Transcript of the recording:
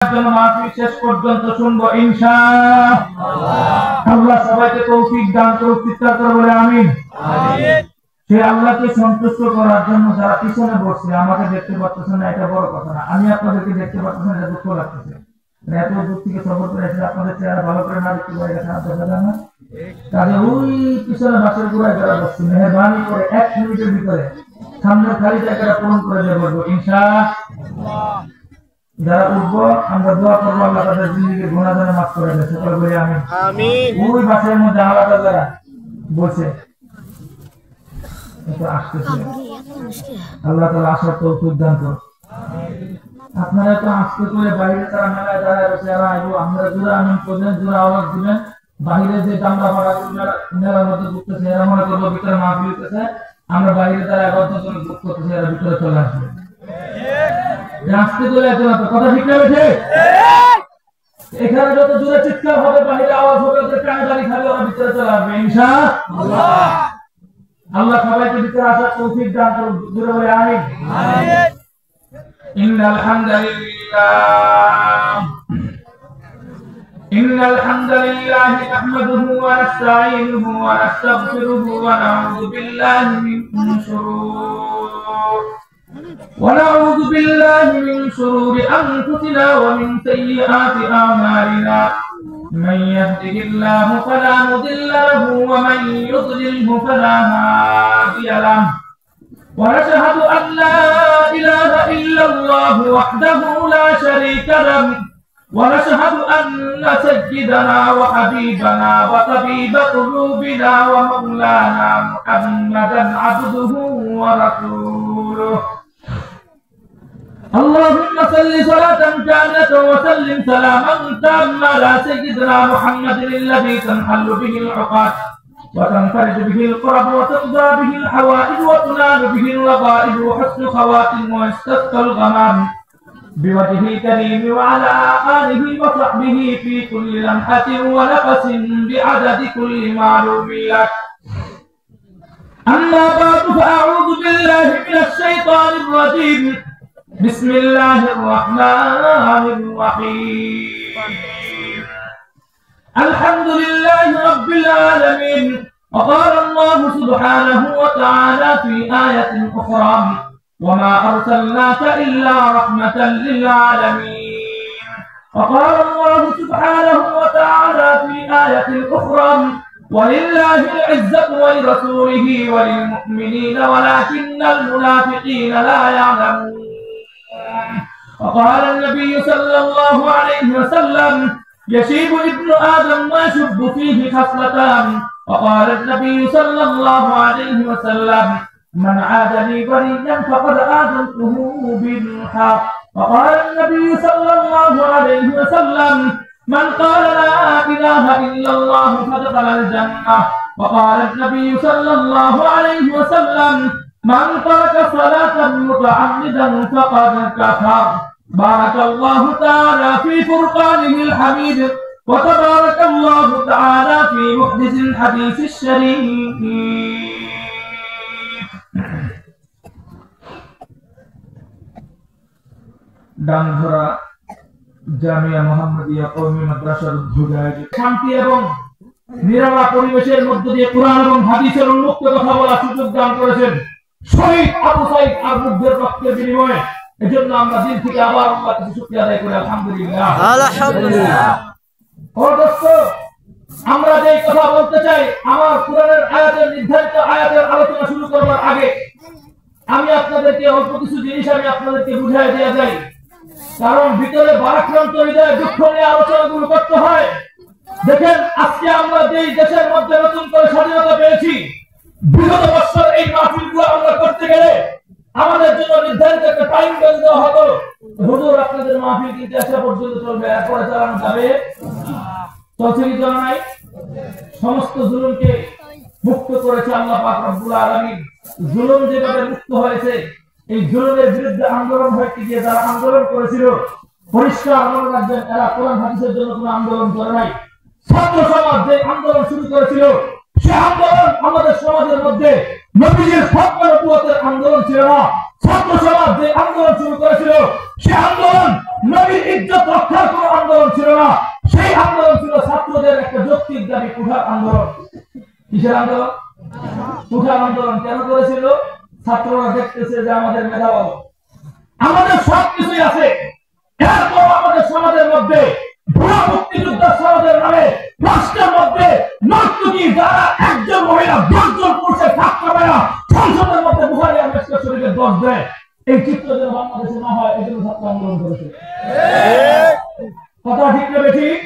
মাহফিল শেষ পর্যন্ত শুনবো ইনশাআল্লাহ। আল্লাহ সবাইকে তৌফিক দান করুন, চিৎকার করে বলে আমিন। সে আল্লাহকে সন্তুষ্ট করার জন্য যারা পিছনে বসছে, আমাকে দেখতে পাচ্ছেন না এটা বড় কথা না, আমি আপনাদেরকে দেখতে পাচ্ছি না, এটা দুঃখ লাগতেছে। এত দূর থেকে সফর করে এসে আপনাদের চেহারা ভালো করে না দেখতে পারে, এটা দেখা যায় না। তাহলে ওই পিছনে বাসের গোড়ায় যারা বসছে, মেহরবানি করে 1 মিনিটের ভিতরে সামনের খালি জায়গাটা পূরণ করে দিয়ে বলবো ইনশাআল্লাহ। যারা উঠবো আমরা দোয়া করবো আল্লাহ তাদের জিন্দেগির গুনাহ যেন মাফ করে দেয়, সকলে বলি আমিন। ওই বাসের মধ্যে আলাদা যারা বসে আল্লাহ তাআলা আসার তৌফিক দান করুন। আপনারা তো আজকে করে বাইরে তারা মেলায় দাঁড়ায় রয়েছে, আমরা জোরে আমিন করবেন, জোরে আওয়াজ দিবেন। বাইরে যে দামড়া ভাড়া মেলার মধ্যে ঢুকতেছে, এরা মনে করবো ভিতরে মাহফিল হইতেছে, আমরা বাইরে তারা 11 জন বুক করতেছি, এরা ভিতরে চলে আসবে। আজকে করে এত না, কথা ঠিক না বেঠে? এখানে যত জোরে চিৎকার হবে, বাইরে আওয়াজ হবে, ওদের কানে দাঁড়ি খাবে, ওরা ভিতরে চলে আসবে ইনশাআল্লাহ। আল্লাহ সবাইকে ভিতরে আসার তৌফিক দান করুন, জোরে বলে আমিন। ইন্নাল হামদালিল্লাহ নাহমাদুহু ওয়া নাস্তাঈনুহু ওয়া নাস্তাগফিরুহু ওয়া নাউযু বিল্লাহি মিন শুরুরি আনফুসিনা ওয়া মিন সাইয়্যাতি আ'মালিনা। من يهده الله فلا مضل له ومن يضلله فلا هادي له ونشهد أن لا إله إلا الله وحده لا شريك له ونشهد أن سيدنا وحبيبنا وطبيب قلوبنا ومولانا محمدا عبده ورسوله. اللهم صل صلاة كاملة وسلم سلاما تاما على سيدنا محمد الذي تنحل به العقد وتنفرج به القرب وتقضى به الحوائج وتنال به الرغائب وحسن خواتم ويستسقى الغمام بوجهه الكريم وعلى آله وصحبه في كل لمحة ونفس بعدد كل معلوم لك. أما بعد فأعوذ بالله من الشيطان الرجيم. بسم الله الرحمن الرحيم. الحمد لله رب العالمين. وقال الله سبحانه وتعالى في آية أخرى وما أرسلناك إلا رحمة للعالمين. وقال الله سبحانه وتعالى في آية أخرى ولله العزة ولرسوله وللمؤمنين ولكن المنافقين لا يعلمون. وقال النبي صلى الله عليه وسلم يشيب ابن آدم ويشب فيه خصلتان. وقال النبي صلى الله عليه وسلم من عاد لي وليا فقد آذنته بالحق. وقال النبي صلى الله عليه وسلم من قال لا إله إلا الله فدخل الجنة. وقال النبي صلى الله عليه وسلم من ترك صلاة متعمدا فقد كفر. بارك الله تعالى في فرقانه الحميد وتبارك الله تعالى في محدث الحديث الشريف. ডানধরা জামিয়া মুহাম্মাদিয়া কওমি মাদ্রাসার উদ্যোগে শান্তি এবং নিরালা পরিবেশের মধ্য দিয়ে কোরআন এবং হাদিসের উন্মুক্ত কথা বলার সুযোগ দান করেছেন শহীদ আবু সাঈদ আবুদের রক্তের বিনিময়ে। এজন্য আমরা দিল থেকে আবার আল্লাহর কাছে শুকরিয়া আদায় করি, আলহামদুলিল্লাহ। আলহামদুলিল্লাহ। আমরা যে কথা বলতে চাই, আমার কোরআনের আয়াতের নির্ধারিত আয়াতের আলোচনা শুরু করার আগে আমি আপনাদেরকে অল্প কিছু জিনিস আপনাদেরকে বুঝিয়ে দেওয়া যাই, কারণ ভিতরে ভারাক্রান্ত হৃদয়ে দুঃখ নিয়ে আলোচনাগুলো করতে হয়। দেখেন, আজকে আমরা যে দেশের মধ্যে নতুন করে স্বাধীনতা পেয়েছি, বিগত বছর এই মাহফিলগুলো আমরা করতে গেলে আমাদের জন্য নির্ধারিত একটা টাইম বেঁধে দেওয়া হতো। হুজুর আপনাদের মাহফিল কিন্তু আসা পর্যন্ত চলবে, এরপরে চালানো যাবে? চলছে কি চলে নাই? সমস্ত জুলুমকে মুক্ত করেছে আল্লাহ পাক রব্বুল আলামিন। জুলুম যেভাবে মুক্ত হয়েছে, এই জুলুমের বিরুদ্ধে আন্দোলন হইতে গিয়ে যারা আন্দোলন করেছিল, পরিষ্কার আন্দোলন রাখবেন, এরা কোরআন হাদিসের জন্য কোনো আন্দোলন করে নাই। ছাত্র সমাজ যে আন্দোলন শুরু করেছিল, সে আন্দোলন আমাদের সমাজের মধ্যে নবীজির নবুয়তের আন্দোলন ছিল না। ছাত্র সমাজ যে আন্দোলন শুরু করেছিল, সে আন্দোলন নবীর ইজ্জত রক্ষার কোন আন্দোলন ছিল না, সেই আন্দোলন ছিল ছাত্রদের একটা যৌক্তিক দাবি উঠার আন্দোলন। কিসের আন্দোলন? উঠার আন্দোলন। কেন করেছিল? ছাত্ররা দেখতেছে যে আমাদের মেধাবল, আমাদের সবকিছুই আছে, এরপর আমাদের সমাজের মধ্যে ভুয়া মুক্তিযোদ্ধা সমাজের নামে রাষ্ট্রের মধ্যে নর্তকী যারা একজন মহিলা 10 জন পুরুষের থাক পাবে না, সংসদের মধ্যে বুখারী আর মুসলিম শরীফের দোষ দেয়, এই চিত্র যেন বাংলাদেশে না হয়, এই জন্য ছাত্র আন্দোলন করেছে। কথা ঠিক না বেঠিক?